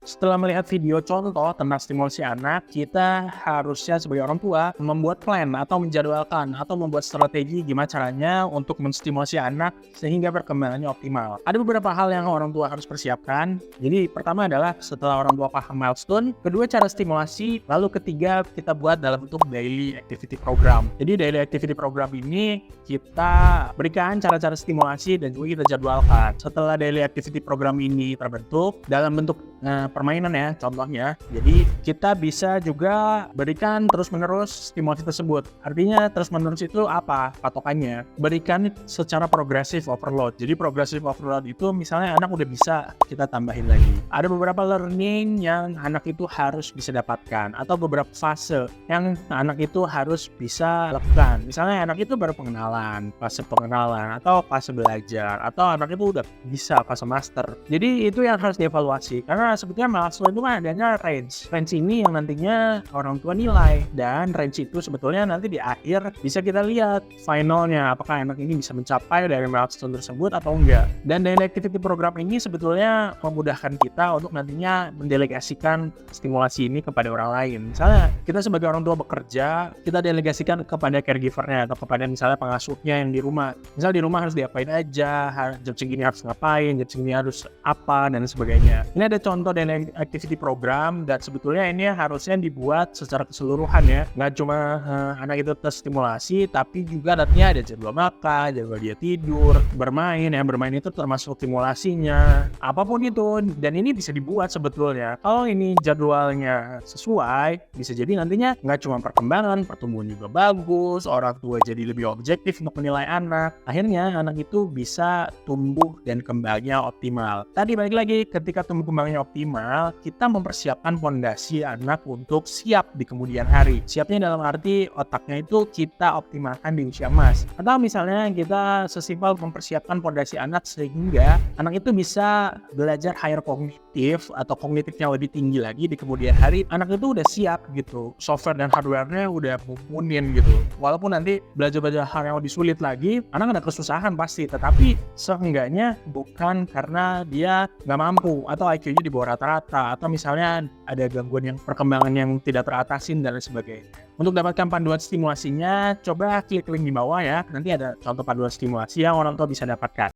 Setelah melihat video contoh tentang stimulasi anak, kita harusnya sebagai orang tua membuat plan atau menjadwalkan atau membuat strategi gimana caranya untuk menstimulasi anak sehingga perkembangannya optimal. Ada beberapa hal yang orang tua harus persiapkan. Jadi pertama adalah setelah orang tua paham milestone, kedua cara stimulasi, lalu ketiga kita buat dalam bentuk daily activity program. Jadi daily activity program ini kita berikan cara-cara stimulasi dan juga kita jadwalkan. Setelah daily activity program ini terbentuk dalam bentuk permainan ya contohnya, jadi kita bisa juga berikan terus-menerus stimulasi tersebut. Artinya terus-menerus itu apa patokannya? Berikan secara progresif overload. Jadi progresif overload itu misalnya anak udah bisa, kita tambahin lagi. Ada beberapa learning yang anak itu harus bisa dapatkan atau beberapa fase yang anak itu harus bisa lakukan. Misalnya anak itu baru pengenalan, fase pengenalan atau fase belajar, atau anak itu udah bisa fase master. Jadi itu yang harus dievaluasi karena sebetulnya milestone itu kan adanya range ini yang nantinya orang tua nilai, dan range itu sebetulnya nanti di akhir bisa kita lihat finalnya apakah anak ini bisa mencapai dari milestone tersebut atau enggak. Dan daily activity program ini sebetulnya memudahkan kita untuk nantinya mendelegasikan stimulasi ini kepada orang lain. Misalnya kita sebagai orang tua bekerja, kita delegasikan kepada caregivernya atau kepada misalnya pengasuhnya yang di rumah. Misal di rumah harus diapain aja, jam segini harus ngapain, jam segini harus apa, dan sebagainya. Ini ada contoh daily activity program, dan sebetulnya ini harusnya dibuat secara keseluruhan ya. Nggak cuma anak itu terstimulasi, tapi juga nantinya ada jadwal makan, jadwal dia tidur, bermain ya. Bermain itu termasuk stimulasinya, apapun itu. Dan ini bisa dibuat sebetulnya. Kalau ini jadwalnya sesuai, bisa jadi nantinya nggak cuma perkembangan, pertumbuhan juga bagus, orang tua jadi lebih objektif untuk menilai anak. Akhirnya anak itu bisa tumbuh dan kembangnya optimal. Tadi balik lagi, ketika tumbuh kembangnya optimal, kita mempersiapkan fondasi anak untuk siap di kemudian hari. Siapnya dalam arti otaknya itu kita optimalkan di usia emas. Atau misalnya kita sesimpel mempersiapkan fondasi anak sehingga anak itu bisa belajar higher kognitif atau kognitifnya lebih tinggi lagi di kemudian hari. Anak itu udah siap gitu, software dan hardware-nya udah mumpunin gitu. Walaupun nanti belajar hal yang lebih sulit lagi, anak ada kesusahan pasti, tetapi seenggaknya bukan karena dia nggak mampu atau IQ-nya di bawah rata-rata, atau misalnya ada gangguan yang perkembangan yang tidak teratasin dan sebagainya. Untuk dapatkan panduan stimulasinya, coba klik link di bawah ya. Nanti ada contoh panduan stimulasi yang orang tua bisa dapatkan.